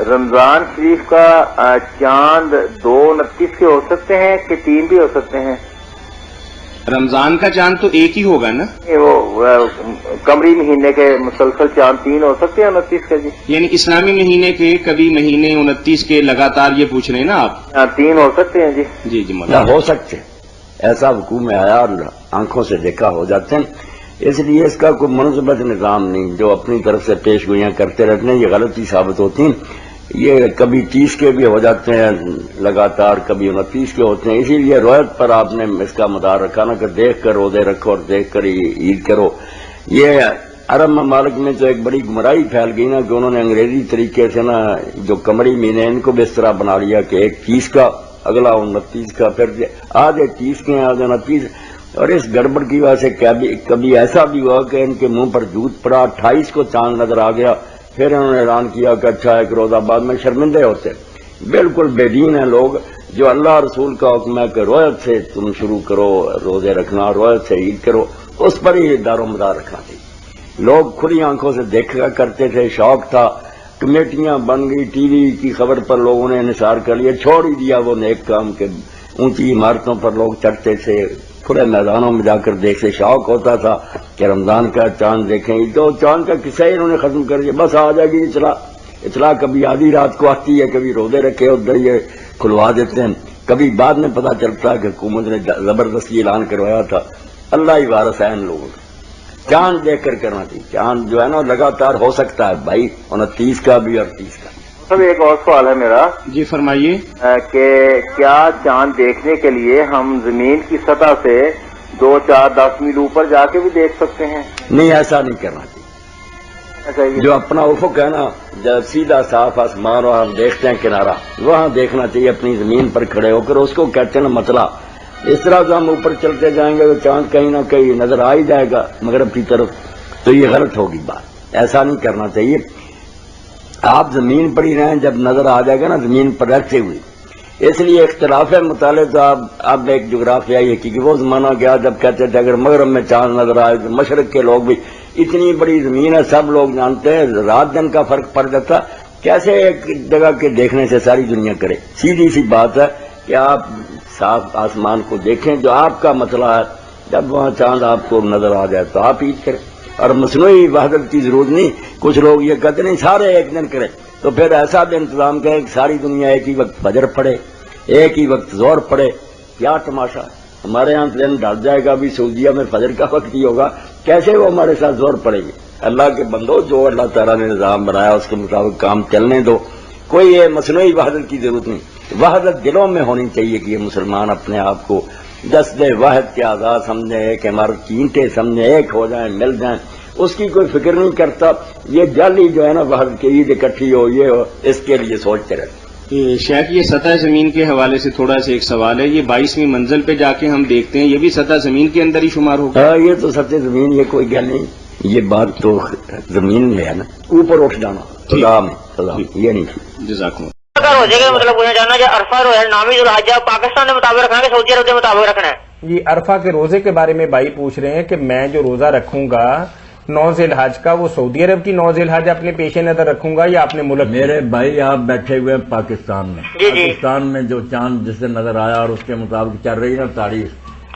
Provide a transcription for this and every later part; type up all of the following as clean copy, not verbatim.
رمضان شریف کا چاند 2/29 کے ہو سکتے ہیں کہ 3 بھی ہو سکتے ہیں؟ رمضان کا چاند تو ایک ہی ہوگا نا؟ وہ قمری مہینے کے مسلسل چاند 3 ہو سکتے ہیں 29 کا؟ جی یعنی اسلامی مہینے کے کبھی مہینے 29 کے لگاتار یہ پوچھ رہے ہیں نا آپ؟ 3 ہو سکتے ہیں جی؟ جی جی ہو سکتے، ایسا حکم میں آیا اور آنکھوں سے دیکھا ہو جاتے ہیں، اس لیے اس کا کوئی منظمت نظام نہیں، جو اپنی طرف سے پیش گوئیاں کرتے رہتے ہیں یہ غلطی ثابت ہوتی ہیں۔ یہ کبھی 30 کے بھی ہو جاتے ہیں لگاتار، کبھی 29 کے ہوتے ہیں، اسی لیے روایت پر آپ نے اس کا مدار رکھا نا کہ دیکھ کر روزے رکھو اور دیکھ کر عید کرو۔ یہ عرب ممالک میں تو ایک بڑی گمراہی پھیل گئی نا کہ انہوں نے انگریزی طریقے سے نا جو قمری مہینے ان کو بھی اس طرح بنا لیا کہ ایک 30 کا، اگلا 29 کا، پھر آج 30 کے آج 29، اور اس گڑبڑ کی وجہ سے کبھی ایسا بھی ہوا کہ ان کے منہ پر جوت پڑا، 28 کو چاند نظر آ گیا، پھر انہوں نے اعلان کیا کہ اچھا ایک روزہ بعد میں شرمندے ہوتے۔ بالکل بے دین ہیں لوگ، جو اللہ رسول کا حکم ہے کہ روزت سے تم شروع کرو روزے رکھنا، روزت سے عید کرو، اس پر ہی دار و مدار رکھنا چاہیے۔ لوگ کھلی آنکھوں سے دیکھا کرتے تھے، شوق تھا، کمیٹیاں بن گئی، ٹی وی کی خبر پر لوگوں نے انحصار کر لیا، چھوڑ ہی دیا وہ نیک کام کے، اونچی عمارتوں پر لوگ چڑھتے تھے، کھلے میدانوں میں جا کر دیکھتے، شوق ہوتا تھا کہ رمضان کا چاند دیکھیں، تو چاند کا قصہ ہی انہوں نے ختم کر دیا، بس آ جائے گی اطلاع کبھی آدھی رات کو آتی ہے، کبھی روزے رکھے ادھر یہ کھلوا دیتے ہیں، کبھی بعد میں پتہ چلتا ہے کہ حکومت نے زبردستی اعلان کروایا تھا۔ اللہ ہی وارث ہے ان لوگوں کا، چاند دیکھ کر کرنا چاہیے۔ چاند جو ہے نا لگاتار ہو سکتا ہے بھائی، 29 کا بھی اور 30 کا۔ سب ایک اور سوال ہے میرا، جی فرمائیے، کہ کیا چاند دیکھنے کے لیے ہم زمین کی سطح سے 2, 4, 10 میل اوپر جا کے بھی دیکھ سکتے ہیں؟ نہیں، ایسا نہیں کرنا چاہیے۔ جو اپنا افق ہے نا، جب سیدھا صاف آسمان اور ہم دیکھتے ہیں کنارہ، وہاں دیکھنا چاہیے اپنی زمین پر کھڑے ہو کر، اس کو کہتے ہیں نا مطلع۔ اس طرح سے ہم اوپر چلتے جائیں گے تو چاند کہیں نہ کہیں نظر آ ہی جائے گا مغرب کی طرف، تو یہ غلط ہوگی بات، ایسا نہیں کرنا چاہیے۔ آپ زمین پر ہی رہیں، جب نظر آ جائے گا نا زمین پر رہتے ہوئے۔ اس لیے اختلاف مطالعے تو اب ایک جغرافیائی حقیقت، وہ زمانہ گیا جب کہتے تھے اگر مغرب میں چاند نظر آئے تو مشرق کے لوگ بھی، اتنی بڑی زمین ہے سب لوگ جانتے ہیں، رات دن کا فرق پڑ جاتا، کیسے ایک جگہ کے دیکھنے سے ساری دنیا کرے؟ سیدھی سی بات ہے کہ آپ صاف آسمان کو دیکھیں جو آپ کا مسئلہ ہے، جب وہاں چاند آپ کو نظر آ جائے تو آپ عید کریں، اور مصنوعی وحدت کی ضرورت نہیں۔ کچھ لوگ یہ کہتے نہیں سارے ایک دن کریں، تو پھر ایسا بھی انتظام کریں کہ ساری دنیا ایک ہی وقت فجر پڑے، ایک ہی وقت ظہر پڑے، کیا تماشا ہے؟ ہمارے یہاں دن ڈال جائے گا، ابھی سعودیہ میں فجر کا وقت ہی ہوگا، کیسے وہ ہمارے ساتھ ظہر پڑے گی؟ اللہ کے بندو، جو اللہ تعالیٰ نے نظام بنایا اس کے مطابق کام چلنے دو، کوئی یہ مصنوعی وحدت کی ضرورت نہیں۔ وحدت دلوں میں ہونی چاہیے کہ یہ مسلمان اپنے آپ کو جسد واحد کے آزاد سمجھیں، ایک عمارت کی اینٹیں سمجھیں، ایک ہو جائیں، مل جائیں، اس کی کوئی فکر نہیں کرتا۔ یہ جعلی جو ہے نا وحدت کی عید اکٹھی ہو، یہ ہو، اس کے لیے سوچتے رہتے۔ شیخ یہ سطح زمین کے حوالے سے تھوڑا سا ایک سوال ہے، یہ 22ویں منزل پہ جا کے ہم دیکھتے ہیں، یہ بھی سطح زمین کے اندر ہی شمار ہوگا؟ یہ تو سطح زمین، یہ کوئی گل نہیں، یہ بات تو زمین میں ہے نا، اوپر اٹھ جانا خدا میں، یہ نہیں۔ جزاکم روزے کا مطلب پوچھنا چاہنا کہ عرفہ جو ہے نامی ذوالحجہ پاکستان کے مطابق رکھنا ہے کہ سعودی عرب کے مطابق رکھنا ہے؟ یہ عرفہ کے روزے کے بارے میں بھائی پوچھ رہے ہیں کہ میں جو روزہ رکھوں گا 9 ذی الحج کا، وہ سعودی عرب کی 9 ذی الحج اپنے پیش نظر رکھوں گا یا اپنے ملک؟ میرے بھائی آپ بیٹھے ہوئے پاکستان میں، پاکستان میں جو چاند جس سے نظر آیا اور اس کے مطابق چل رہی نا تاریخ،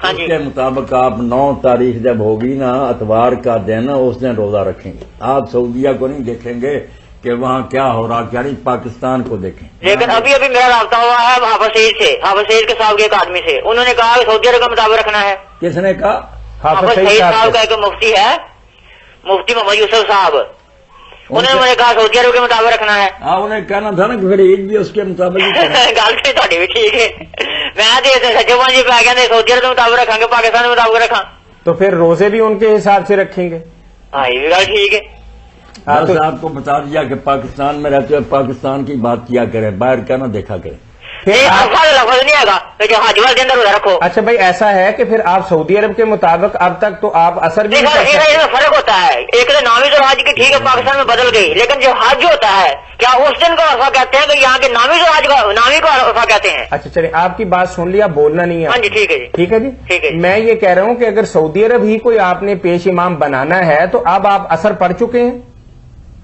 اس کے مطابق آپ 9 تاریخ جب ہوگی نا اتوار کا دن، اس دن روزہ رکھیں گے۔ آپ سعودیہ کو نہیں دیکھیں گے کہ وہاں کیا ہو رہا، کیا نہیں، پاکستان کو دیکھیں۔ لیکن ابھی میرا رابطہ ہوا ہے حافظ سعید کے صاحب کے ایک آدمی سے، انہوں نے کہا کہ سعودی عرب کا مطابق رکھنا ہے۔ کس نے کہا؟ حافظ سعید صاحب کا ایک مفتی ہے، مفتی محمد یوسف صاحب، انہوں نے مجھے کہا سعودی عرب کے مطابق رکھنا ہے۔ انہیں کہنا تھا نا کہ پھر عید بھی اس کے مطابق ہی کرنا۔ گل تو تھوڑی بھی ٹھیک ہے، میں سچے پانچ پہ کہ سعودی عرب کے مطابق رکھیں گے، پاکستان کے مطابق رکھا تو پھر روزے بھی ان کے حساب سے رکھیں گے؟ ہاں یہ بھی گل ٹھیک ہے۔ بس آپ کو بتا دیا کہ پاکستان میں رہتے ہوئے پاکستان کی بات کیا کریں، باہر کا نہ دیکھا کریں۔ لفظ نہیں آگا کہ حج والے کے اندر روزہ رکھو۔ اچھا بھائی ایسا ہے کہ پھر آپ سعودی عرب کے مطابق اب تک تو آپ اثر بھی فرق ہوتا ہے، ایک تو نامی ذوالحج کی ٹھیک ہے پاکستان میں بدل گئی، لیکن جو حج ہوتا ہے کیا اس دن کو عرفہ کہتے ہیں کہ یہاں کے نامی ذوالحج نامی کو عرفہ کہتے ہیں؟ اچھا چلیں آپ کی بات سن لیا، بولنا نہیں ہے۔ ہاں جی ٹھیک ہے جی، ٹھیک ہے جی، ٹھیک ہے۔ میں یہ کہہ رہا ہوں کہ اگر سعودی عرب ہی کوئی آپ نے پیش امام بنانا ہے تو اب آپ اثر پڑھ چکے ہیں؟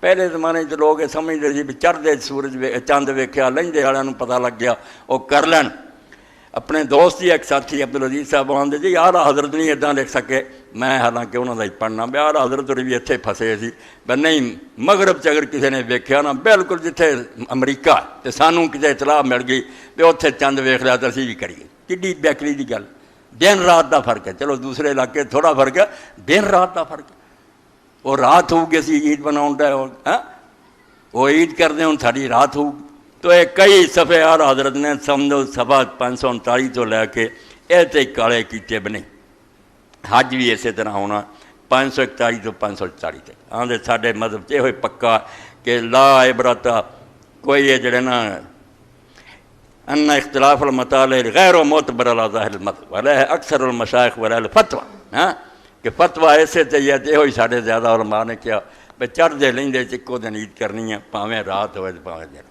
پہلے زمانے چ لوگ یہ سمجھتے سی بھی چڑھتے سورج چند ویکھیا لہندے والوں نوں پتہ لگ گیا وہ کر لین. اپنے دوست ہی ایک ساتھی عبدالعزیز صاحب آدھے جی اعلیٰ حضرت نہیں ادا لکھ سکے. میں حالانکہ انہوں کا ہی پڑھنا بھی اعلیٰ حضرت بھی اتنے پھسے سی پر نہیں مغرب اگر کسی نے ویکھیا نا بالکل جتھے امریکہ تو سانوں کسی اطلاع مل گئی تو اتنے چند ویکھ لیا تو اسی بھی کریے. کڈی بیکری کی گل. دن رات کا فرق ہے. چلو دوسرے علاقے تھوڑا فرق ہے, دن رات کا فرق ہے. وہ رات ہوگی اسی عید بنا وہ عید کرتے ہوں ساری رات ہوگی. تو یہ کئی صفحے اعلیٰ حضرت نے سمجھو صفحہ 539 تو لے کے یہ کالے کیتے بنے. حج بھی اسی طرح ہونا 541 تو 540 تک. آدھے ساڈے مذہب یہ ہوئے پکا کہ لا عبرت کوئی یہ جڑے نا ان اختلاف المطالع غیر و معتبر علی ظاہر المذہب علیہ اکثر المشائخ ولیہ الفتویٰ. ہاں کہ فتویٰ ایسے چاہیے یہ ہوئی ساڈے زیادہ علماء نے کیا بھائی چڑھتے لہندے چکو دن عید کرنی ہے پاویں رات ہوئے تو پاویں دن.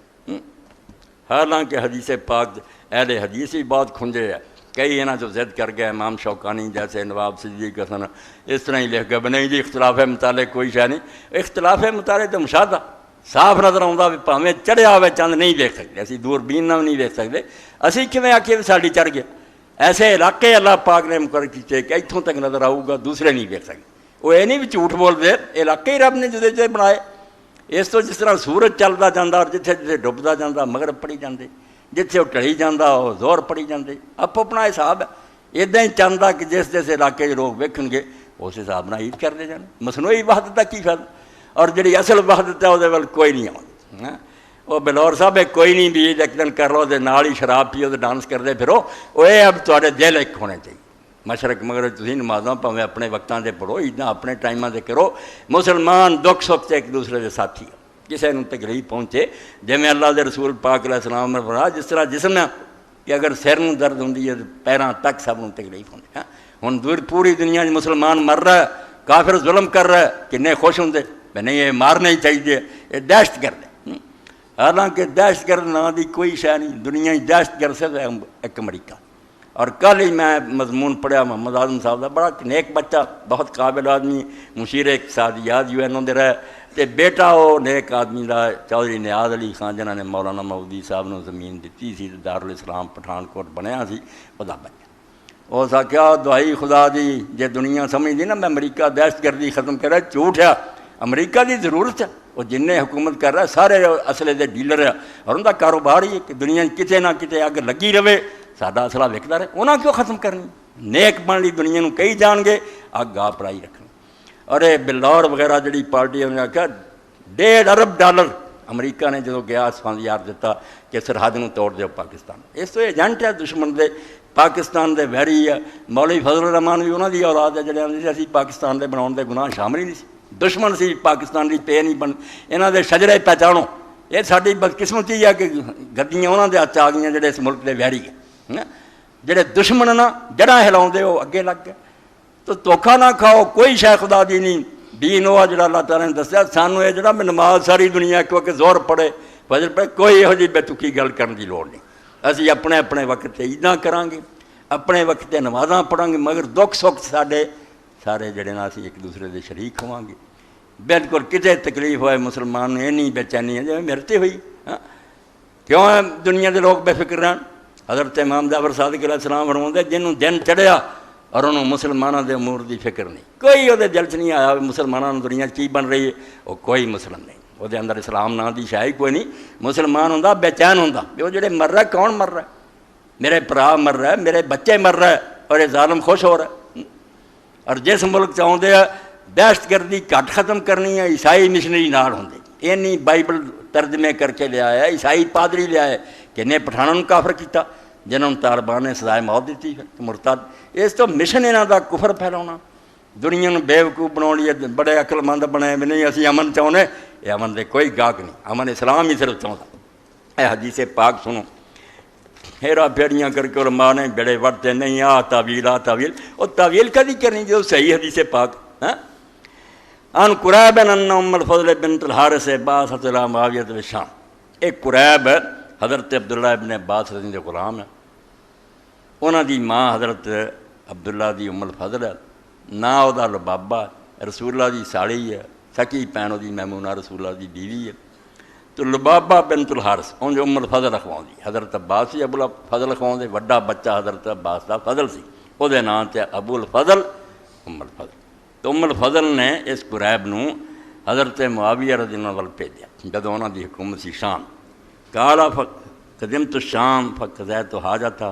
حالانکہ حدیث پاک اہل حدیث ہی بہت کھنجے ہے. کئی انہاں جو ضد کر گئے امام شوکانی جیسے نواب صدیق حسن اس طرح ہی لکھ گئے نہیں جی اختلاف مطالعے کوئی شے نہیں. اختلاف مطالعے تو مشاہدہ صاف نظر آتا بھی پاویں چڑھیا ہوئے چند نہیں دیکھ سکتے. اسی دوربین نہ نہیں دیکھ سکتے. اسی کیویں آکھیے بھی ساڈی چڑھ گیا. ایسے علاقے اللہ پاک نے مقرر کیتے کہ اتوں تک نظر آؤ گا دوسرے نہیں دیکھ سکتے. وہ یہ نہیں بھی جھوٹ بولتے علاقے ہی رب نے جدے جدے بنائے. اس تو جس طرح سورج چلتا جاتا اور جتھے جتھے ڈبدا جاتا مغرب پڑھی جاندے جتھے وہ ٹلی جاتا وہ زور پڑھی جاندے. آپ اپنا حساب ہے. ادا ہی چاہتا کہ جس جس علاقے لوگ ویکھن گے اس حساب نال عید کرتے جان. مصنوعی وحدت کا کی فائدہ. اور جڑی اصل وحدت ہے وہ کوئی نہیں آتی. وہ بلور صاحب کوئی نہیں بھی عید ایک دن کر لو نال ہی شراب پیو تو ڈانس کرتے پھرو. وہ یہ اب تے دل ایک ہونے چاہیے. مشرق مغرب تھی نمازاں پاویں اپنے وقتاں دے پڑھو عیداں اپنے ٹائماں دے کرو. مسلمان دکھ سکھ سے ایک دوسرے کے ساتھی کسی نے تکلیف پہنچے جی اللہ دے رسول پاک علیہ السلام نے فرمایا جس طرح جسم ہے کہ اگر سر میں درد ہوندی ہے پیراں تک سب کو تکلیف ہوندی ہے. ہن پوری دنیا میں مسلمان مر رہا ہے کافر ظلم کر رہا ہے کنے خوش ہوندے بھی نہیں یہ مارنا ہی چاہیے یہ دہشت گرد ہے. حالانکہ دہشت گرد نا دی کوئی شے نہیں. دنیا دہشت گرد سے ایک امریکہ. اور کل ہی میں مضمون پڑھیا محمد اعظم صاحب کا بڑا نیک بچہ بہت قابل آدمی مشیر اقتصادیات یو این او دے رہے تے بیٹا وہ نیک آدمی دا چودھری نیاز علی خان جنہوں نے مولانا مودودی صاحب نے زمین دیتی سی دارالاسلام پٹھانکوٹ بنیا سی وہ بچہ. اس آخیا دعائی خدا دی جے دنیا سمجھتی نا میں امریکہ دہشت گردی ختم کر رہا جھوٹ ہے. امریکہ دی ضرورت ہے. وہ جن نے حکومت کر رہا ہے سارے اصلے دے ڈیلر ہے اور ان کا کاروبار ہی ہے کہ دنیا کتے نہ کتے اگ لگی رہے ساڈا اصلہ وکدا رہے. انہاں کیوں ختم کرنی. نیک بن لی دنیا نوں کئی جان گے اگ آ پڑائی رکھنی. اور یہ بلور وغیرہ جڑی پارٹی انہوں نے آخیا $1.5 ارب امریکہ نے جدوں گیا اسفندیار دیتا کہ سرحد نوں توڑ دیو پاکستان. اس تو ایجنٹ ہے دشمن دے پاکستان دے ویری ہے. مولوی فضل الرحمان بھی انہوں دی اولاد ہے جڑے آندے اسی پاکستان دے بناؤن دے گناہ شامل ہی نہیں سی. دشمن سی پاکستان دی پے نہیں بن. انہاں دے شجرے پہچانو. یہ ساری بدقسمتی ہے کہ گدیاں انہاں دے ہاتھ آ گئیاں جڑے اس ملک دے ویری ہے. جڑے دشمن نا جڑاں ہلاؤندے وہ اگے لگ گئے. تو دھوکھا نہ کھاؤ کوئی شے خدا دی نہیں. دین وہ جڑا اللہ تعالیٰ نے دسیا سانوں یہ جڑا نماز ساری دنیا کیونکہ زور پڑے فجر پڑے کوئی یہو جی بے تکی گل کرن دی لوڑ نہیں. اسی اپنے اپنے وقت تے عیداں کران گے اپنے وقت تے نمازاں پڑھاں گے مگر دکھ سکھ ساڈے سارے جڑے نا اسی ایک دوسرے دے شریک ہوواں گے. بالکل کتے تکلیف ہوئے مسلمان نے نہیں بے چینی ہے جی میرے تے ہوئی. کیوں ہے دنیا دے لوگ بے فکر رہن. حضرت امام جعفر صادق علیہ السلام فرماتے جنہوں دن چڑھیا اور انہوں مسلمانوں دے امور دی فکر نہیں. کوئی وہ دل چ نہیں آیا مسلمانوں دنیا کی بن رہی ہے. وہ کوئی مسلم نہیں. وہ اندر اسلام نا دی شاہی کوئی نہیں. مسلمان ہوں بے چین ہوں. وہ جڑے مر رہا ہے کون مر رہا ہے. میرے برا مر رہا ہے میرے بچے مر رہا ہے اور یہ ظالم خوش ہو رہا ہے. اور جس ملک چاہتے ہیں دہشت گردی گھٹ ختم کرنی ہے عیسائی مشنری نال ہوں. یہ نہیں بائبل ترجمے کر کے لیا ہے عیسائی پادری لیا ہے کہ نے پٹھانوں نے کافر کیتا جنہوں نے طالبان نے سزائے موت دیتی مرتد. اس تو مشن یہاں کا کفر پھیلاؤنا دنیا میں بیوقوف بنا لیے بڑے عقل مند بنے بھی نہیں اسی امن چاہنے. یہ امن دے کوئی گاہک نہیں. امن اسلام ہی صرف چاہتا. اے حدیث پاک سنو ہیرا پھیڑیاں کر کے علماء نے بڑے وڑتے نہیں آ تعویل اور تعویل کدی کرنی جو صحیح حدیث پاک. ان قریب ان ام الفضل بنت الحارث باعثت الی معاویہ بالشام. ایک قریب حضرت عبداللہ ابن عباس رضی اللہ غلام ہے. انہاں دی ماں حضرت عبداللہ دی ام الفضل ہے. نا وہ لبابہ رسول اللہ دی ساڑی ہے سکی بھن وہی میمونہ رسول اللہ کی بیوی ہے. تو لبابہ بنت الحارث انج ام الفضل اخواؤں حضرت عباس سی ابو الفضل اخواؤں وڈا بچہ حضرت عباس کا فضل سی وہ نام تے ابو الفضل ام الفضل. تو ام الفضل نے اس قریب نو حضرت معاویہ رضی اللہ عنہ بھیجا جدوں انہاں دی حکومت سی شام. کالا قدمت الشام فقضیت حاجۃ.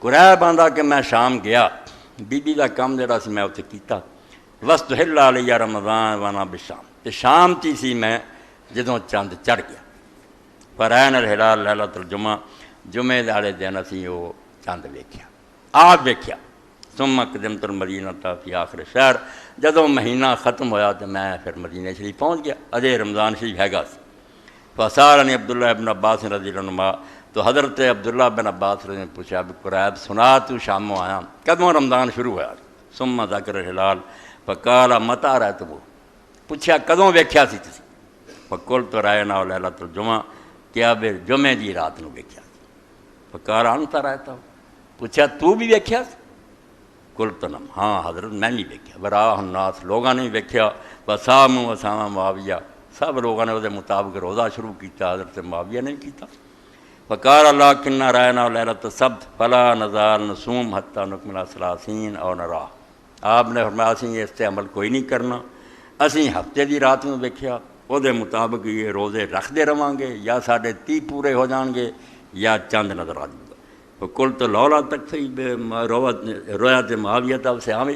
قریب آندا کہ میں شام گیا بی بی دا کام جڑا سی میں اتنے کیتا. وستحل علیہ رمضان وانا بشام. تے شام تی سی میں جدوں چند چڑھ گیا. فرائن الہلال لیلۃ الجمعہ جمعے والے دن اسی وہ چند ویکھیا آپ ویکھیا. ثم قدمت المدینہ فی آخر شہر. جدوں مہینہ ختم ہویا تو میں پھر مدینہ شریف پہنچ گیا. اجے رمضان شریف ہے گا سی. فسالنی عبداللہ ابن عباس رضی اللہ عنہ. تو حضرت عبداللہ بن عباس رضی نے پوچھا قریب سنا تو شاموں آیا کدوں رمضان شروع ہوا. ثم ذکر الہلال فقال متی رأیتموہ. پوچھا کدوں ویکھیا سی تسی. فقلت رأینا لیلۃ الجمعہ کیا بے جمعے دی رات نو ویکھیا سی. فقال انت رأیتہ. پوچھا تو بھی ویکھیا سی. قلت نعم ہاں حضرت میں نہیں ویکھیا. براہ الناس لوگوں نے ویکھیا. وصام وصام معاویہ سب لوگوں نے وہ مطابق روزہ شروع کیتا. حضرت معاویہ نے کیتا. فقال اللہ کنہ رائنا لیلۃ السبت فلا نزال نصوم حتی نکمل ثلاثین او نراہ. آپ نے فرمایا اسی اس تے عمل کوئی نہیں کرنا. اسی ہفتے دی رات میں ویکھیا وہ مطابق یہ روزے رکھتے رہاں گے یا ساڑھے 30 پورے ہو جان گے یا چند نظر آ جائے گا. کل تو لولا تک سے روایت معاویہ تھا اسے آوے.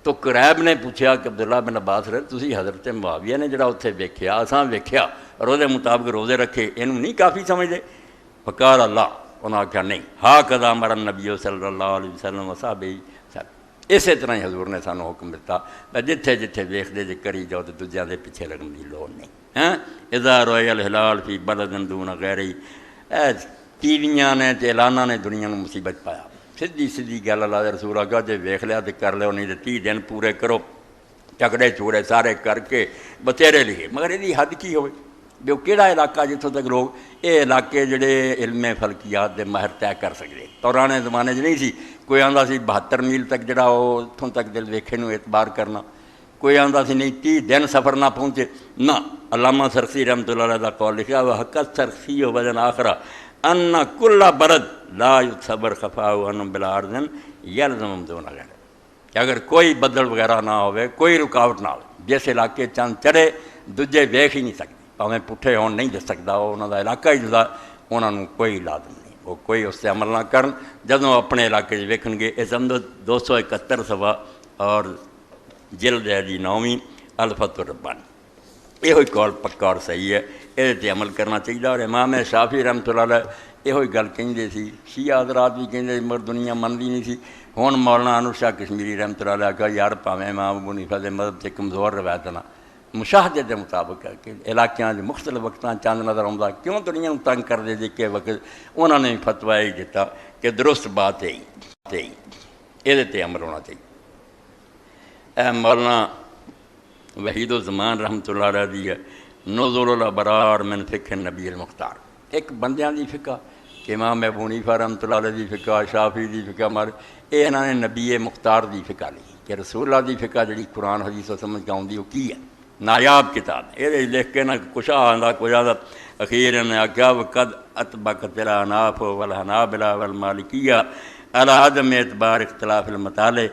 تو قریب نے پوچھا کہ عبداللہ بن عباس رہے تسی حضرت معاویہ نے جڑا اتنے ویکھیا اساں ویکھیا روزے مطابق روزے رکھے اینوں نہیں کافی سمجھتے. فقال اللہ انہوں نے کہا نہیں ہا کذا امر النبی صلی اللہ علیہ وسلم وصحابہ. اسی طرح ہی حضور نے سانو حکم دیتا جتھے جتھے ویکھدے جے کری جاؤ تو دوجیاں دے پیچھے لگن دی لوڑ نہیں. اذا رؤی الہلال فی بلد دون غیرہ. ٹی ویاں نے تے اعلاناں نے دنیا نو مصیبت پایا. سیدھی گل اللہ دے رسول آگا جے ویکھ لیا تے کر لو نہیں تے 30 دن پورے کرو چکڑے چوڑے سارے کر کے بتیرے لکھے. مگر یہ حد کی ہوئے بھی وہ کہڑا علاقہ جتوں تک لوگ یہ علاقے جڑے علم فلکیات دے ماہر طے کر سکتے. پرانے زمانے نہیں سی. کوئی آندا سی 72 میل تک جڑا وہ اتوں تک دل ویکھے نو اعتبار کرنا. کوئی آندا سی نہیں 30 دن سفر نہ پہنچے نہ. علامہ سرخسی رحمۃ اللہ علیہ کا قول لکھا وہ حقت سرخسی و وزن آخرہ ان کل برد لا یتصبر خفاء ان بلا ارض یلزم دون غیر. کہ اگر کوئی بدل وغیرہ نہ ہوئے کوئی رکاوٹ نہ ہو جس علاقے چند چڑھے دوجے ویکھ ہی نہیں سکتے پاویں پٹھے ہون نہیں دس سکتا وہ انہوں کا علاقہ ہی جدا انہوں نے کوئی لازم نہیں وہ کوئی اس سے عمل نہ کرن. جدوں اپنے علاقے ویکھن گے اس اندر 271 صفحہ اور جلد ہے جی 9ویں الفتح الربانی. یہ قول پکا اور صحیح ہے یہ عمل کرنا چاہیے. اور امام شافعی رحمۃ اللہ علیہ یہ گل کہندے سی. شیعہ حضرات بھی کہندے مگر دنیا منتی نہیں سی. ہن مولانا انور شاہ کشمیری رحمۃ اللہ علیہ کہا یار پاویں امام ابو حنیفہ دے مذہب سے کمزور روایت نہ مشاہدے کے مطابق ہے کہ علاقوں کے مختلف وقتاں چند نظر آتا کیوں دنیا کو تنگ کر دے کہ وقت انہوں نے فتویٰ ہی دیتا کہ درست بات ہے یہ عمل ہونا چاہیے. مولانا وحید الزمان رحمۃ اللہ علیہ دی ہے نزول الابرار من فقہ نبی المختار. ایک بندیاں دی فقہ کہ امام ابو حنیفہ رحمۃ اللہ علیہ دی فقہ شافعی دی فقہ مار یہ انہوں نے نبی مختار دی فقہ لی کہ رسول اللہ دی فقہ جڑی قرآن حدیث و سمجھ کے آتی وہ کی ہے. نایاب کتاب یہ لکھ کے نہ کچھ آدھا کچھ آدھا اخیر نے آخیا وقد اتبق تیرا اناف والحنابلہ والمالکیہ علی عدم اعتبار اختلاف المطالع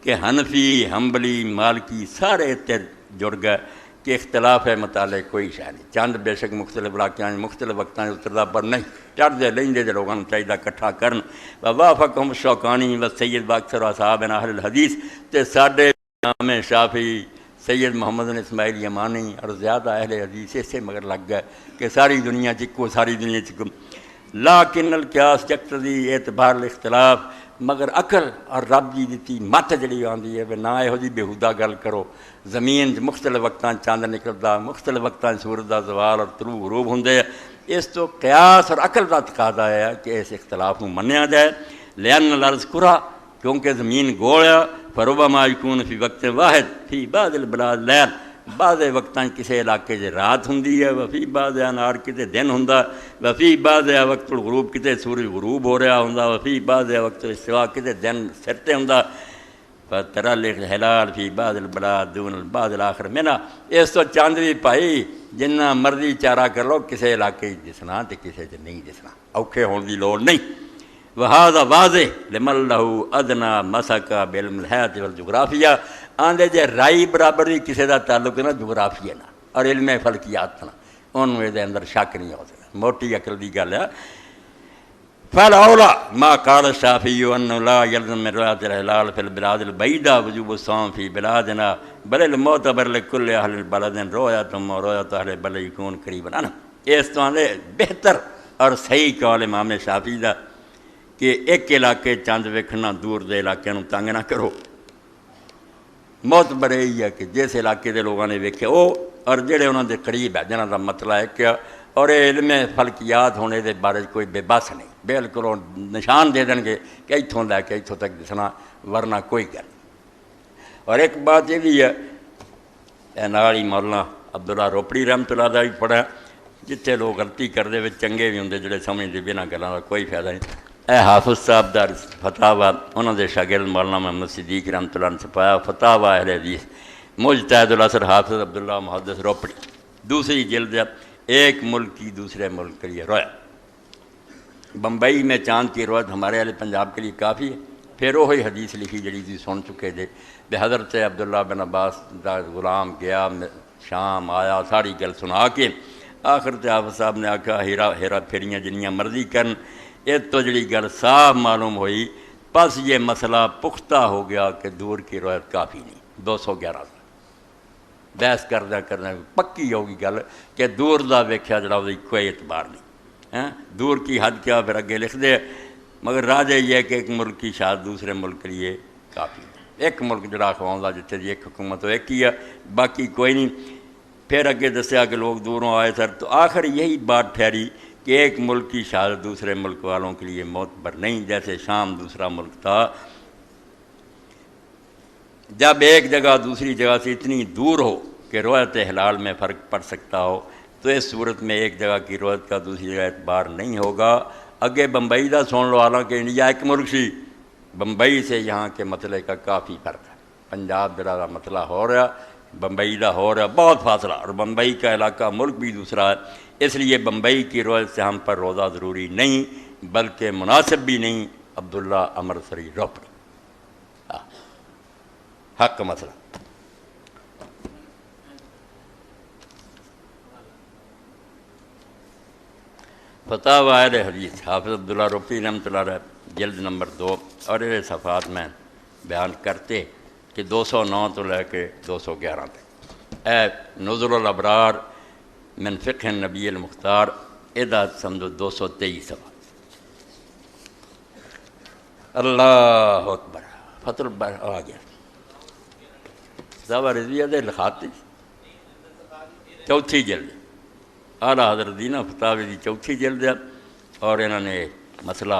کہ حنفی حنبلی مالکی سارے اتر جڑ گئے کہ اختلاف مطالعے کوئی شے نہیں. چند بے شک مختلف علاقوں مختلف وقتوں اتردا پر نہیں چڑھتے لینتے جو لوگوں چاہیے کٹھا کرن. وافقہم الشوکانی و سید باکثر اصحابنا اہل الحدیث تے ساڈے امام شافعی سید محمد بن اسماعیل یمانی اور زیادہ اہل حدیث اسے مگر لگ گئے کہ ساری دنیا چکو ساری دنیا چکو. لیکن القیاس یقتضی اعتبار الاختلاف مگر عقل اور رب جی دیتی مت جڑی آتی ہے نہ یہو جی بےہودہ گل کرو. زمین مختلف وقتاں چاند نکلتا مختلف وقتاں سورج دا زوال اور طلوع غروب ہوندے اس تو قیاس اور عقل دا تقاضا ہے کہ اس اختلاف کو منیا جائے. لأن الارض کرہ کیونکہ زمین گوڑا فربما یکون فی وقت واحد فی بعض البلاد لیل بعض وقتاں کسی علاقے سے رات ہوندی ہے وفی بعض انہار کتے دن ہوندا وفی بعض وقت الغروب کتے سورج غروب ہو رہا ہوندا وفی بعض وقت استوا کتے دن سر تے ہوندا. ترى الهلال في بعض البلاد دون البعض الآخر میں نا اس تو چاند بھی بھائی جنہ مرضی چارہ کر لو کسی علاقے دسنا تے کسی چ نہیں دسنا اوکھے ہونے دی لوڑ نہیں وہذا واضح لمن له ادنى مسک بعلم الحیات والجغرافیہ آندے جے رائی برابر بھی کسی دا تعلق نا جغرافیہ نا اور علم فلکیات نا انہوں دے اندر شک نہیں ہو سکتا موٹی عقل دی گل ہے فالاولا ما قال الشافعي انه لا يلزم من رؤية الهلال في البلاد البعيدة وجوب الصوم في بلادنا بل المعتبر لكل اهل البلد رؤيتهم ورؤية اهل البلد يكون قريبا عنهم اس تو بہتر اور صحیح قول امام شافعی دا کہ ایک علاقے چاند ویکھنا دور دے علاقے نو تنگ نہ کرو معتبر یہ ہے کہ جس علاقے دے لوگوں نے ویکھے او اور جڑے انہاں دے قریب ہے جنہاں دا مسئلہ ہے کہ اور علم فلکیات ہونے دے بارے کوئی بے بس نہیں بالکل نشان دے دیں گے کہ اتوں لے کے اتوں تک دسنا ورنہ کوئی گل نہیں اور ایک بات یہ بھی ہے نالی مولانا عبداللہ روپڑی رحمۃ اللہ دا بھی پڑھا جتنے لوگ غلطی کرتے ہوئے چنگے بھی ہوں جڑے سمجھتے بنا گلوں کا کوئی فائدہ نہیں اے حافظ صاحب دا فتاوا انہوں دے شاگرد مولانا محمد صدیق رحمۃ اللہ نے چھپایا فتاوا اہل حدیث مجتہد الاثر حافظ عبداللہ محدث روپڑی دوسری جلد ایک ملک کی دوسرے ملک کے لیے رویا بمبئی میں چاند کی روایت ہمارے والے پنجاب کے لیے کافی ہے پھر وہی حدیث لکھی جڑی تھی سن چکے تھے بے حضرت عبداللہ بن عباس دا غلام گیا شام آیا ساری گل سنا کے آخر تے حافظ صاحب نے آکھا ہیرا پھیریاں جنیاں مرضی کرن یہ تو جڑی گل صاف معلوم ہوئی پس یہ مسئلہ پختہ ہو گیا کہ دور کی روایت کافی نہیں 211 سے بحث کردہ پکی ہوگی گل کہ دور دا ویکھیا جڑا کوئی اعتبار نہیں دور کی حد کیا پھر اگے لکھ دے مگر راجہ یہ ہے کہ ایک ملک کی شاید دوسرے ملک کے لیے کافی ہے ایک ملک جڑا خواندہ جتنے دی ایک حکومت ہو ایک ہی ہے باقی کوئی نہیں پھر اگے دسیا کہ لوگ دوروں آئے سر تو آخر یہی بات ٹھہری کہ ایک ملک کی شاید دوسرے ملک والوں کے لیے معتبر نہیں جیسے شام دوسرا ملک تھا جب ایک جگہ دوسری جگہ سے اتنی دور ہو کہ روایت ہلال میں فرق پڑ سکتا ہو تو اس صورت میں ایک جگہ کی روایت کا دوسری جگہ اعتبار نہیں ہوگا اگے بمبئی دا سن لو حالانکہ انڈیا ایک ملک سی بمبئی سے یہاں کے مسئلے کا کافی فرق ہے پنجاب جڑا مسئلہ ہو رہا بمبئی دا ہو رہا بہت فاصلہ اور بمبئی کا علاقہ ملک بھی دوسرا ہے اس لیے بمبئی کی روایت سے ہم پر روزہ ضروری نہیں بلکہ مناسب بھی نہیں عبداللہ امرتسری روپڑی حق مسئلہ فتاوی اہل حدیث حافظ عبداللہ روپڑی رحمۃ اللہ علیہ جلد نمبر 2 اور یہ صفحات میں بیان کرتے کہ 209 تو لے کے 211 تک اے نزل الابرار من فقہ النبی المختار ادا سمجھو 223 صفحہ اللہ اکبر فتح البر آ گیا صحابہ رضویہ دے لکھاتے چوتھی جلد اعلیٰ حضرت دینا فتاوی دی چوتھی جلد ہے اور انہوں نے مسئلہ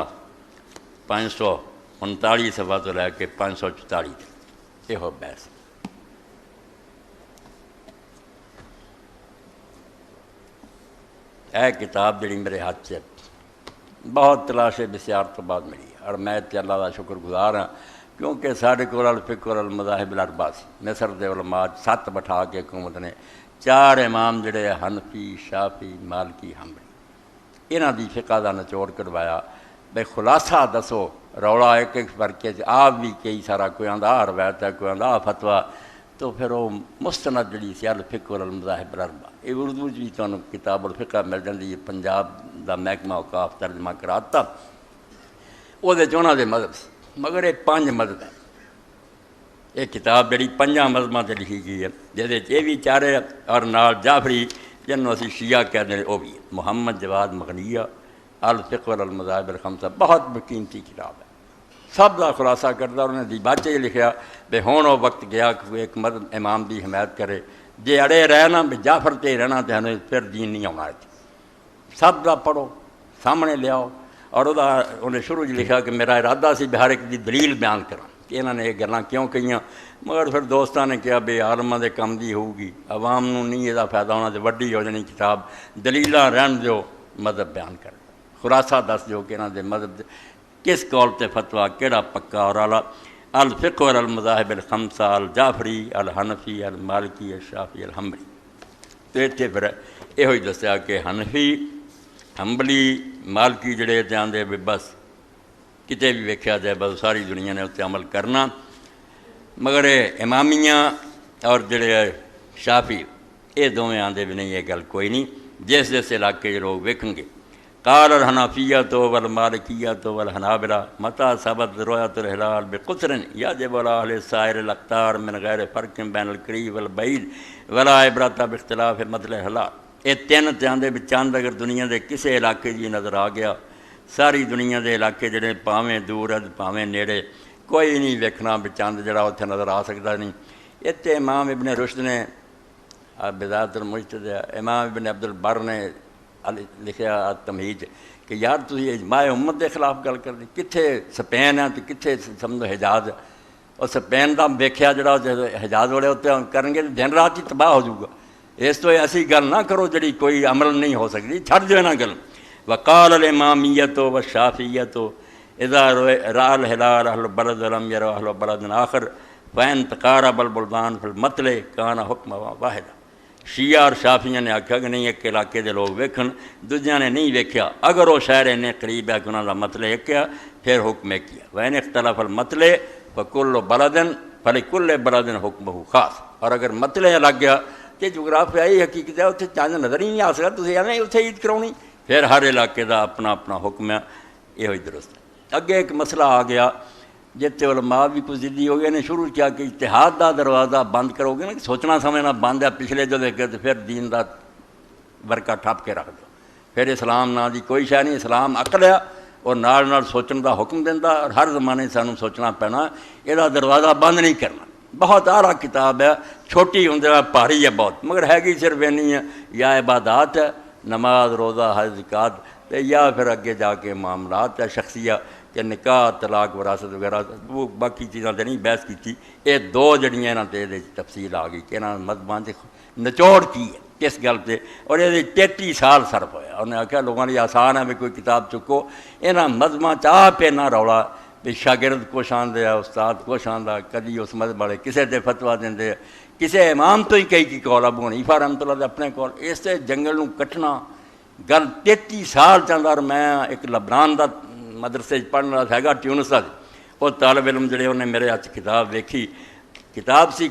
539 صفحہ تو لے کے 544 تک یہ ہو بحث اے کتاب جڑی میرے ہاتھ سے بہت تلاش بسیار تو بعد ملی اور میں اللہ کا شکر گزار ہاں کیونکہ سارے کو الفقہ والمذاہب الاربعہ سی مصر دے علماء 7 بٹھا کے حکومت نے 4 امام جڑے حنفی شافی مالکی حنبلی انہاں دی فقہ دا نچوڑ کروایا بے خلاصہ دسو روڑا ایک ایک فرقے سے آپ بھی کئی سارا کوئی آندھا روایت ہے کوئی آندھا فتویٰ تو پھر وہ مستند جڑی سی الفقہ والمذاہب الاربعہ یہ اردو بھی تمہیں کتاب الفقہ مل جاتی ہے پنجاب دا محکمہ اوقاف ترجمہ کراتا وہ چونا دے مذہب سے مگر یہ 5 مذہب ہے یہ کتاب جڑی 5 مذہبوں سے لکھی گئی ہے جہد یہ بھی چارے اور نال جعفری جنہوں اسی شیعہ کہتے ہیں وہ بھی ہے محمد جواد مغنیہ الفقہ والمذاہب الخمسہ بہت قیمتی کتاب ہے سب کا خلاصہ کرتا انہوں نے دیباچے یہ لکھا بے ہون وہ وقت گیا کہ وہ ایک مذہب امام دی حمایت کرے جے اڑے رہنا بے جعفر تے رہنا تو ہمیں پھر دین نہیں آنا سب کا پڑھو سامنے لیاؤ اور انہیں شروع لکھا کہ میرا ارادہ سی بہار ایک دی دلیل بیان کرا کہ انہوں نے یہ گلاں کیوں کہیاں مگر پھر دوستاں نے کہا بے عالماں دے کم دی ہوگی عوام نو نہیں یہ فائدہ ہونا تو وڈی ہو جانی کتاب دلیلاں رہن دیو مذہب بیان کر خلاصہ دس دیو کہ انہوں دے مذہب کس قول تے فتویٰ کیڑا پکا اور اعلیٰ الفقہ والمذاہب الخمسہ الجعفری الحنفی المالکی الشافعی الحنبلی۔ تو اتنے پھر یہ دسیا کہ حنفی حنبلی مالکی جڑے جاندے بھی بس کتے بھی ویکھیا جائے بس ساری دنیا نے اتنے عمل کرنا، مگر امامیہ اور جڑے شافی یہ دونوں آندے بھی نہیں، یہ گل کوئی نہیں، جس جس علاقے لوگ ویکھن گے۔ قال الحنفیۃ والمالکیۃ والحنابلہ متى ثبت رؤیۃ الہلال بقصر یجب علی اہل سائر الاقطار من غیر فرق بین القریب والبعید ولا عبرۃ باختلاف مثل الہلال۔ یہ تین چاندے بھی چاند اگر دنیا دے کسے علاقے جی نظر آ گیا، ساری دنیا دے علاقے جڑے پاویں دور پاویں نیڑے کوئی نہیں ویکھنا بھی چاند جڑا اتنے نظر آ سکتا نہیں۔ اتنے امام ابن رشد نے بدایت المجتہد، امام ابن عبد البر نے لکھیا تمہید کہ یار تسی اجماع امت دے خلاف گل کر دی، کتھے سپین ہے تو کتھے سمجھو حجاز ہے، اور سپین دا ویکھیا جڑا حجاز والے اتنے کرن گے دن رات ہی تباہ ہو جائے گا۔ اس تو ایسی گل نہ کرو جڑی کوئی عمل نہیں ہو سکتی، چھڑ جو نہ گل۔ وقال الامامیۃ والشافعیۃ اذا رأى الہلال اہل بلد ولم يروا اہل بلد آخر فإن تقارب البلدان فی المطلع کان حکم واحد۔ شیعہ اور شافیہ نے آکھا کہ نہیں ایک علاقے دے لوگ ویکھن، دوجیاں نے نہیں ویکھیا، اگر وہ شہر انہیں قریب ہے کہ انہوں کا مطلع ایک کیا پھر حکم ایک کیا۔ وإن اختلف المطلع فکل بلد فلکل بلد حکمہ خاص۔ اور اگر مطلع الگ گیا کہ جغرافیائی حقیقت ہے اتنے چاند نظر ہی نہیں آ سکتا، تسی ایویں اتنے عید کرونی، پھر ہر علاقے دا اپنا اپنا حکم ہے، یہ ہوئی درست ہے۔ اگے ایک مسئلہ آ گیا جتے علماء بھی کچھ ضدی ہو گئے نے شروع کیا کہ اجتہاد دا دروازہ بند کرو گے نا، کہ سوچنا سمجھنا بند ہے، پچھلے جو دیکھے تو پھر دین دا ورکا ٹھپ کے رکھ دو، پھر اسلام نا دی کوئی شے نہیں، اسلام عقل ہے اور نال نال سوچن دا حکم دیندا، اور ہر زمانے سانوں سوچنا پینا، یہ دروازہ بند نہیں کرنا۔ بہت اعلیٰ کتاب ہے، چھوٹی ہوندے بھاری ہے بہت، مگر ہے گی صرف اینی ہے، یا عبادات ہے نماز روزہ حج زکوٰۃ، یا پھر اگے جا کے معاملات ہے شخصیہ کہ نکاح طلاق وراثت وغیرہ، وہ باقی چیزاں تے نہیں بحث کی۔ یہ دو جڑیاں یہاں تے تفصیل آ گئی کہ یہاں مذہباں تے نچوڑ کی ہے کس گل تے، اور یہ 33 سال صرف ہویا۔ انہیں آخیا لوگوں نے آسان ہے بھی کوئی کتاب چکو، یہاں مذہباں چاہ پہ نہ رولا بھی شاگرد کچھ آندے ہے استاد کچھ آندا، کدی اس مذہب والے کسے تے فتوا دیندے، کسے امام تو ہی کئی کی قول ابو حنیفہ رحمۃ اللہ دے اپنے قول، اس سے جنگل نو کٹنا گل 33 سال چاہتا۔ اور میں ایک لبنان دا مدرسے پڑھنے والا ہے گا ٹیونس دا، وہ طالب علم جڑے انہیں میرے ہاتھ کتاب ویکھی، کتاب سی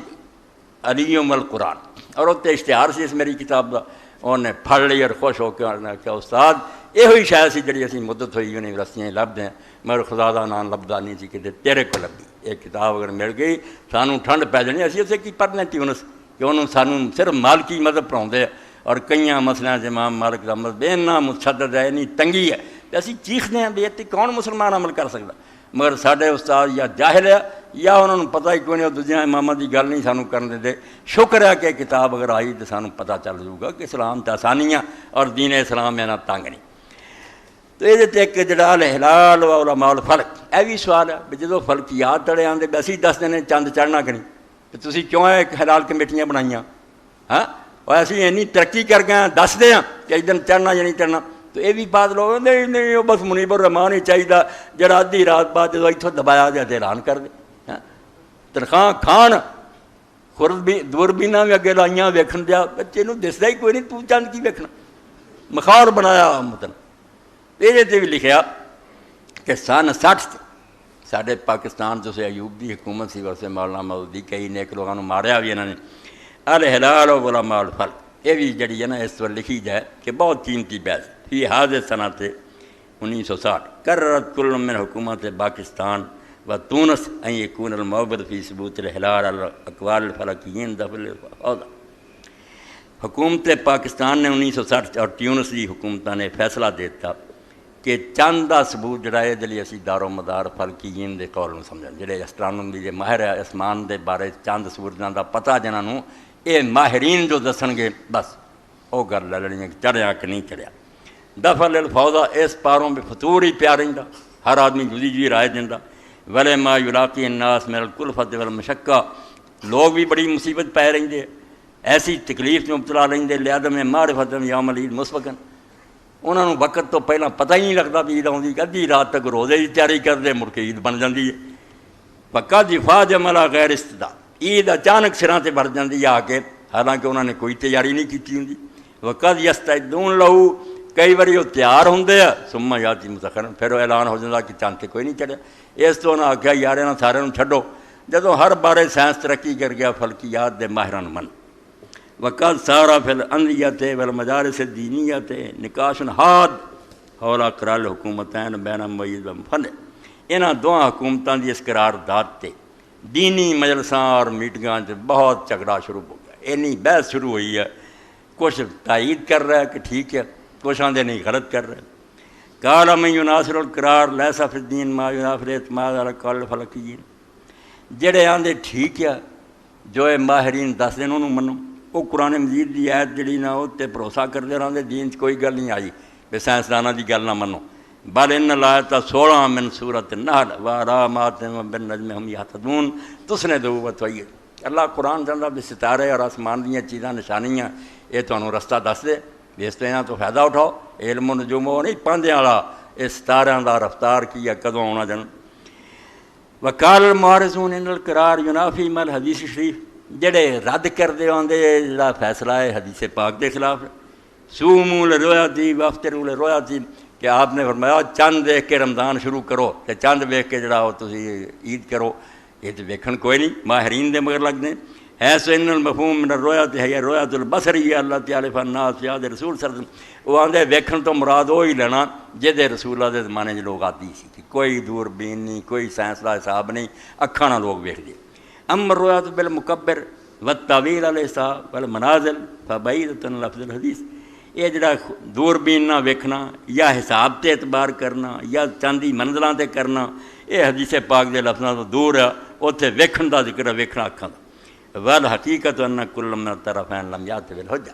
علیم القرآن، اور اتنے اشتہار سی اس میری کتاب دا، انہیں پڑھ لی اور خوش ہو کے انہیں کہا استاد یہ ہوئی شاید سی جڑی اسی مدت ہوئی یونیورسٹیاں لبدے ہیں، مگر خدا دا نام لبدا نہیں سی کہ تیرے کو لبھی، یہ کتاب اگر مل گئی سانوں ٹھنڈ پی جانی، اسی اسے کی پڑھنے ٹیونس کہ انہوں سانوں صرف مالکی مذہب پڑھاؤندے اور کئی مسئلے امام مالک دا مذہب اتنا مشدد ہے، اتنی تنگی ہے، اسی چیختے ہیں بھی اتنی کون مسلمان عمل کر سکتا، مگر ساڈے استاد یا جاہل ہے یا انہوں نے پتہ ہی کوئی نہیں، دوجیاں اماماں دی گل نہیں سانوں کرن دے۔ شکر ہے کہ کتاب اگر آئی تو سانوں پتہ چل جائے گا کہ اسلام تے آسانیاں اور دین اسلام ہے نا تنگ نہیں۔ تو یہ ایک جڑا الہلال و علماء الفلک، یہ بھی سوال ہے بھی جدو فلکیات تڑے آندے بھی اسی دس دینے چند چڑھنا کہ نہیں، تو تسی کیوں ایک حلال کمیٹیاں بنائیاں، ہاں اور اسی اینی ترقی کر گئے ہیں دس دے ہیں کہ ایک دن چڑھنا یا نہیں چڑھنا، تو یہ بھی بات لوگ نہیں وہ بس منیب الرحمان ہی چاہیے جڑا ادھی رات بعد جدو اتوں دبایا جائے اعلان کر دے، تنخواہ کھان خورد بھی دوربیناں بھی اگے لائیاں ویکھن دیا، بچے نوں دسدا ہی کوئی نہیں، تو چند کی ویکھنا، مخار بنایا متن۔ یہ بھی لکھیا کہ سن 60 ساڈے پاکستان جو سے ایوب دی حکومت سی، ویسے مولانا مودودی کئی نیک لوگوں نے ماریا بھی انہوں نے، الہلال و علماء الفلک، یہ بھی جڑی ہے نا اس وقت لکھی جائے کہ بہت قیمتی بحث فی حاضر صنعت 1960 قررت کل من حکومت پاکستان و تونس ان یکون المعبد فی ثبوت الہلال الاقوال الفلکیین دفل عہدہ۔ حکومت پاکستان نے 1960 اور ٹیونس کی حکومتوں نے فیصلہ دیتا کہ چند کا ثبوت جڑا ہے دلی اسی دار و مدار فلکیین دے قول سمجھن، جڑے اسٹرانومی دے ماہر ہے اسمان دے بارے چند سورجاں دا پتہ جنہاں یہ ماہرین جو دسن گے بس وہ گل لے لینی کہ چڑھیا کہ نہیں چڑھیا۔ دفل الفوضہ اس پاروں میں فطور ہی پیا رہندا، ہر آدمی جدی جدی رائے دیندا، ولی ما یلاقی الناس من الکلفۃ والمشقہ، لوگ بھی بڑی مصیبت پے رہندے، ایسی تکلیف میں مبتلا رہندے، لعدم معرفت یوم العید مسبقاً، انہوں نے وقت تو پہلا پتہ ہی نہیں لگتا بھی عید آؤندی، ادھی رات تک روزے کی تیاری کرتے، مڑ کے عید بن جاتی ہے۔ پکا دفاع جملا غیر استدا عید اچانک سراں تے بھر جاندی آ کے، حالانکہ انہوں نے کوئی تیاری نہیں کی ہوندی. وقت یستعدون لہو، کئی باری وہ تیار ہوندے آ، ثم یاتی متأخرا، پھر وہ اعلان ہو جاتا کہ چاند تے کوئی نہیں چڑھیا. اس تو انہاں آخیا یار انہاں سارے چھڈو، جدوں ہر بارے سائنس ترقی کر گیا فلکیات دے ماہراں من. وقت سارا فی الاندیت والمدارس الدینیت نقاش حاد حول اقرار الحکومتین بین معید و مفند. انہاں دونوں حکومتاں دی اس قرارداد تے دینی مجلساں اور میٹنگاں تے بہت جھگڑا شروع ہو گیا. اینی بحث شروع ہوئی ہے، کچھ تائید کر رہا ہے کہ ٹھیک ہے، کچھ آندے نہیں غلط کر رہے ہیں. قال من یناصر القرار لیس فی الدین ما ینافر اعتماد علی قول الفلکیین. جڑے آندے ٹھیک ہے، جو اے ماہرین دس دن انہوں منو، وہ قرآن مجید دی آیت جڑی نا وہ تے بھروسہ کرتے رہتے، دین کوئی گل نہیں آئی بے سائنسدانوں دی گل نہ منو. بل ان الآیت 16 من سورۃ النحل وعلامات بالنجم هم یہتدون تسندوا وتؤید. اللہ قرآن چاہتا بھی ستارے اور آسمان دیاں چیزاں نشانیاں یہ تمہیں رستہ دس دے، اس طرح تو فائدہ اٹھاؤ. علم و نجوم وہ نہیں پاندے والا، یہ ستاریاں دا رفتار کی ہے کدوں آنا جان. وقال المعارضون ان القرار ینافی ما الحدیث شریف. جڑے رد کردے آندے جڑا فیصلہ ہے حدیث پاک دے خلاف ہے. سوموا لرؤیتی وافطروا لرؤیتی، کہ آپ نے فرمایا چند دیکھ کے رمضان شروع کرو تے چند ویکھ کے جڑا ہو تسی عید کرو. یہ تو ویکھن کوئی نہیں، ماہرین دے مگر لگنے. ایسے ان المفہوم من الرؤیت ہے رؤیت البصری اللہ تعالی فالناس یاد رسول صلی اللہ علیہ وسلم. وہ آندے ویکھن تو مراد وہی لینا جہدے رسول اللہ دے زمانے چ لوگ آتی سی کہ کوئی دوربین نہیں، کوئی سائنس دا حساب نہیں، اکھاں نال لوگ ویکھ دے. اما الرؤیت بالمکبر والتاویل الحساب والمنازل فبعیدۃ عن لفظ الحدیث. یہ جڑا دوربین نہ ویکھنا یا حساب تے اعتبار کرنا یا چاندی منزلاں تے کرنا، یہ حدیث پاک دے لفظاں تو دور ہے. اتنے ویکھن دا ذکر ہے، ویکھنا اکھاں دا. والحقیقت ان کل من الطرفین لم یأت بالحجہ.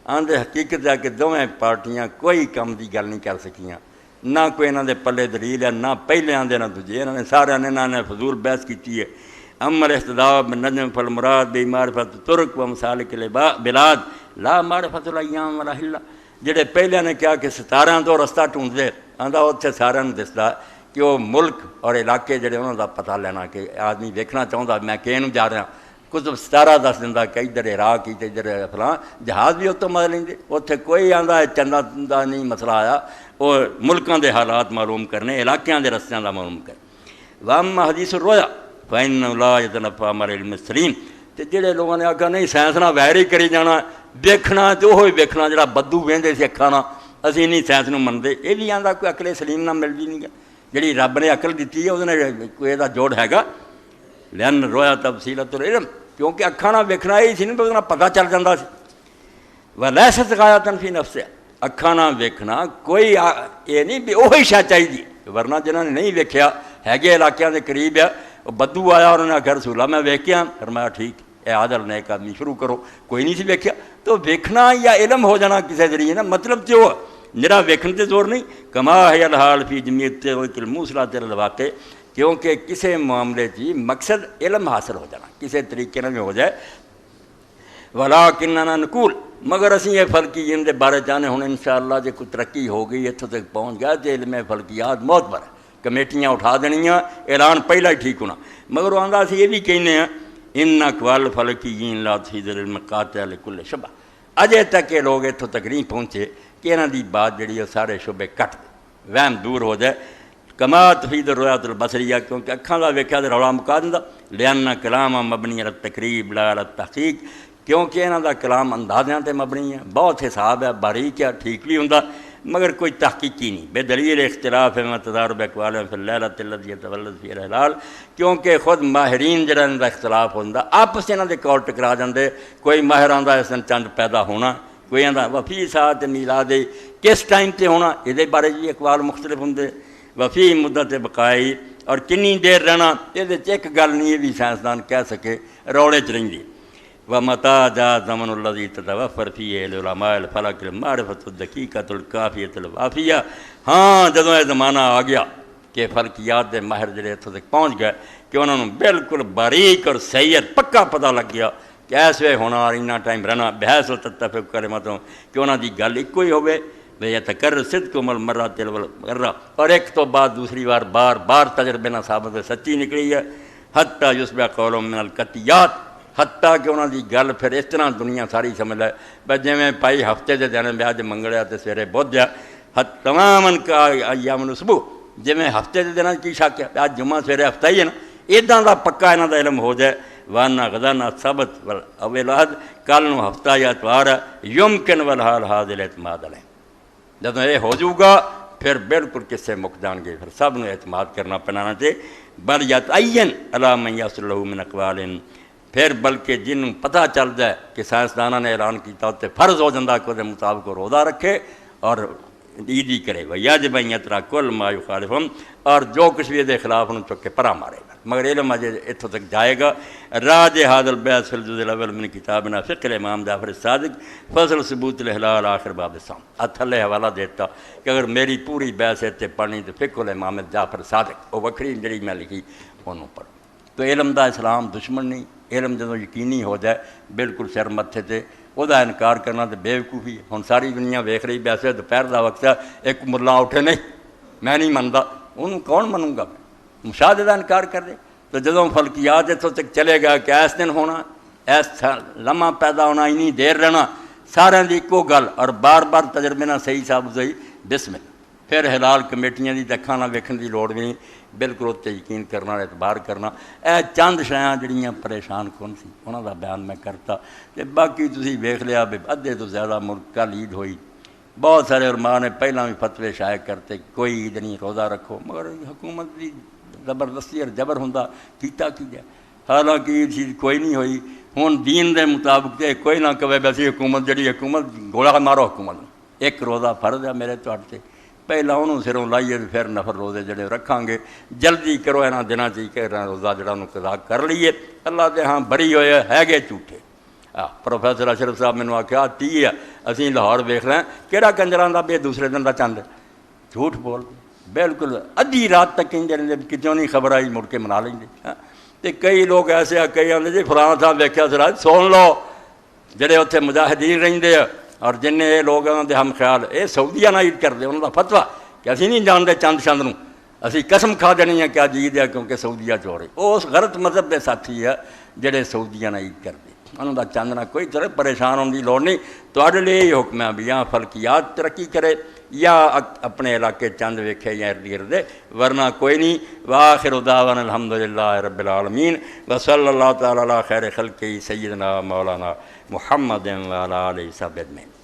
آندے حقیقت ہے کہ دونیں پارٹیاں کوئی کم دی گل نہیں کر سکیاں، نہ کوئی انہاں دے پلے دلیل ہے، نہ پہلے آندے نہ دوجے. انہاں نے سارے نے فضول بحث کیتی ہے. اما الاحتداء بالنجم فالمراد بمعرفت طرق و مسالک البلاد لا معرفت الایام ولا حلہ. جڑے پہلے نے کیا کہ ستاریاں تو رستہ ڈھونڈتے، آندا اتنے سارے دستا کہ وہ ملک اور علاقے جڑے انہوں دا پتہ لینا کہ آدمی ویکھنا چاہتا میں کہنوں جا رہا، کچھ ستارہ دس دیندا کہ ادھر عراق تے ادھر فلاں جہاز بھی اتوں مدد لیندے. اتنے کوئی آندا چندہ دا نہیں مسئلہ آیا، وہ ملکاں دے حالات معلوم کرنے، علاقیاں دے رستیاں دا معلوم کرنے. واما حدیث الرؤیا فإنه لا يتنفى عن العلم السلیم. تے جڑے لوگوں نے آکھا نہیں سائنس نہ ویری کری جانا، دیکھنا تو وہی ویکھنا جڑا بدو ویندے سی اکھاں نال، اسی نہیں سائنس نوں منتے. یہ بھی آندا کوئی عقل سلیم نہ ملدی نہیں گا، جڑی رب نے عقل دیتی ہے اس نے کوئی دا جوڑ ہے گا. لأن الرؤیا تفصیلۃ العلم، کیونکہ اکھاں نال ویکھنا یہ سی نہیں کہ پتہ چل جاندا سی. ولیست غایۃ فی نفسہ، اکھاں نال ویکھنا کوئی یہ نہیں بھی وہی شے چاہیے. ورنہ جنہاں نے نہیں ویکھیا ہے علاقیاں دے قریب ہے، بدو آیا اور انہوں نے آخیا رسول اللہ میں ویکھیا، فرمایا ٹھیک اے عادل نیک آدمی شروع کرو. کوئی نہیں سی ویکھیا تو ویکھنا یا علم ہو جانا کسی ذریعے نا، مطلب جو میرا ویکھن تے زور نہیں. کما ہے الحال فی جمیعت الموصلات الواقع، کیونکہ کسی معاملے کی مقصد علم حاصل ہو جانا کسی طریقے میں ہو جائے. ولیکننا نقول، مگر اسی یہ فلکیین دے بارے چاہنے ہوں انشاءاللہ جے کوئی ترقی ہو گئی اتوں تک پہنچ گیا تو علم فلکیات معتبر ہے، کمیٹیاں اٹھا دنیاں، اعلان پہلا ہی ٹھیک ہونا. مگر وہ آندا اسی یہ بھی کہنے ہیں ان اقوال فلکیین لا تفید العلم قاطع لکل شبہ. اجے تک یہ لوگ اتوں تک نہیں پہنچے کہ انہاں دی بات جڑی ہے سارے شبے کٹ دے، وہم دور ہو جائے. کما تفید الرؤیت البصریہ، کیونکہ اکھاں دا ویکھیا تے رولا مکا دیندا. لأن کلام مبنی علی التقریب لا علی التحقیق، کیونکہ انہاں دا کلام اندازیاں تے مبنی ہے، بہت حساب ہے، باریک ہے، ٹھیک بھی ہوندا مگر کوئی تحقیقی نہیں. بے دلیل اختلاف ہے تضارب اقوال فی اللیلۃ التی یتولد فیہا الہلال، کیونکہ خود ماہرین جڑا ان دا اختلاف ہوندا آپس انہاں دے قول ٹکرا جاندے. کوئی ماہر آندا اس دن چند پیدا ہونا، کوئی آندا وفی ساعت میلاد کس ٹائم تے ہونا، یہ بارے جی اقوال مختلف ہوندے. وفی مدت بقائی، اور کنی دیر رہنا، یہ ایک گل نہیں یہ بھی سائنسدان کہہ سکے، روڑے چ رہندی. ومتى جاء زمن الذي تتوفر فيه العلماء الفلك المعرفة الدقيقة الكافية الوافية. ہاں جدوں یہ زمانہ آ گیا کہ فلکیات دے ماہر جڑے اتوں تک پہنچ گئے کہ انہوں نے بالکل باریک اور صحیح پکا پتہ لگ گیا کہ ایسے ہونا اور اتنا ٹائم رہنا، بحث و تتفق کلماتوں کہ انہوں دی گل ایک ہی ہوئے. یتکرر صدقهم المرات والمرہ، اور ایک تو بعد دوسری بار بار بار تجربے نہ ثابت ہوئے سچی نکلی ہے. حتیٰ یصبح قولهم من القطیات، حتیٰ کہ انہوں دی گل پھر اس طرح دنیا ساری سمجھ لے بس جویں پائی ہفتے دے دن بیاہ منگڑیا تے سویرے بدھ جا تماماً کا ایام الاسبوع، جویں ہفتے دے دن کی شک ہے آج جمعہ سویرے ہفتہ ہی ہے نا، اداں دا پکا انہاں دا علم ہو جائے وانا غدانا سبت اول احد، کل نو ہفتہ یا اتوار ہے، یمکن والحال حاضر اعتماد علیہ، جب یہ ہو جائے گا پھر بالکل کسے مک جان گے، پھر سب نے اعتماد کرنا پنانا چاہیے، بل یتعین علی من یصل له من اقوال، پھر بلکہ جن پتہ چل جائے کہ سائنسدانوں نے اعلان کیا ہوتے فرض ہو جاتا کہ وہ مطابق روزہ رکھے اور عیدی کرے ویجب ان یترک کل ما یخالفہم، اور جو کچھ بھی دے خلاف انہوں چک کے پرا مارے گا، مگر علم اجے اتوں تک جائے گا۔ راج حاضر البحث فی الجزء الاول من کتابنا فقہ الامام جعفر الصادق فصل ثبوت الحلال آخر باب الصوم، تھلے حوالہ دیتا کہ اگر میری پوری بحث اتنے پڑھنی تو فقہ الامام جعفر الصادق وہ وکری جڑی میں لکھی انہوں پڑھ۔ تو علم دا اسلام دشمن نہیں، علم جدوں یقینی ہو جائے بالکل سر متھے تے وہ انکار کرنا تو بے وقوفی۔ ہن ساری دنیا ویکھ رہی ویسے دوپہر دا وقت ہے، ایک ملا اٹھے نہیں میں نہیں منتا، انہوں کون منوں گا، مشاہدے دا انکار کر دے۔ تو جدوں فلکیات اتوں تک چلے گا کہ ایس دن ہونا، ایس لمحہ پیدا ہونا، اینی دیر رہنا، سارے دی ایکو گل اور بار بار تجربے نہ صحیح ثابت ہوئی بسم اللہ، پھر حلال کمیٹیاں دی اکھاں نہ ویکھن دی لوڑ بھی نہیں، بالکل اتنے یقین کرنا اعتبار کرنا۔ اے چند شیاں جڑیاں پریشان کون سی انہاں دا بیان میں کرتا، تے باقی تسی ویکھ لیا بھی ادھے تو زیادہ ملک کل عید ہوئی، بہت سارے علماء نے پہلا بھی فتوے شائع کرتے کوئی عید نہیں روزہ رکھو، مگر حکومت دی زبردستی اور جبر ہوندا کیتا کی جائے، حالانکہ عید چیز کوئی نہیں ہوئی۔ ہن دین دے مطابق تے کوئی نہ کہے ویسی حکومت جڑی حکومت گولا مارو حکومت، ایک روزہ فرض ہے میرے تے، پہلا انہوں سروں لائیے پھر نفر روزے جڑے رکھاں گے، جلدی کرو انہاں دناں چ کہ روزہ جڑا انہوں قضا کر لیے، اللہ دے ہاں بری ہوئے ہے گے جھوٹے۔ پروفیسر اشرف صاحب مینوں آکھیا 30 ہے اسی لاہور ویکھ رہے ہیں کہڑا کنجراں دا بے دوسرے دن دا چند جھوٹ بول بالکل ادھی رات تک کہیں رہتے کتوں نہیں خبر آئی مڑ کے منا لیں گے۔ تو کئی لوگ ایسے ہیں کئی آتے جی فلاں صاحب ویکھیا سر سن لو جڑے اتنے مجاہدین رہندے ہیں اور جن یہ لوگ دے ہم خیال یہ سعودیہ نہ عید کرتے انہوں کا فتویٰ کہ اسی نہیں جانتے چند چند نوں، اسی قسم کھا دینی ہے کہ اج عید ہے کیونکہ سعودیہ چ ہو رہی، اس غلط مذہب کے ساتھی ہے جڑے سعودیہ نہ عید کرتے، انہوں کا چند نہ کوئی طرح پریشان ہونے کی لوڑ نہیں۔ تواڈے لیے یہ حکم ہے بھی یا فلکیات ترقی کرے یا اپنے علاقے چند ویکھے یا ارد گرد، ورنہ کوئی نہیں۔ وآخر دعوانا الحمدللہ رب العالمین وصلی اللہ تعالی علی خیر خلقہ سیدنا مولانا محمد وعلی آلہ وصحبہ اجمعین۔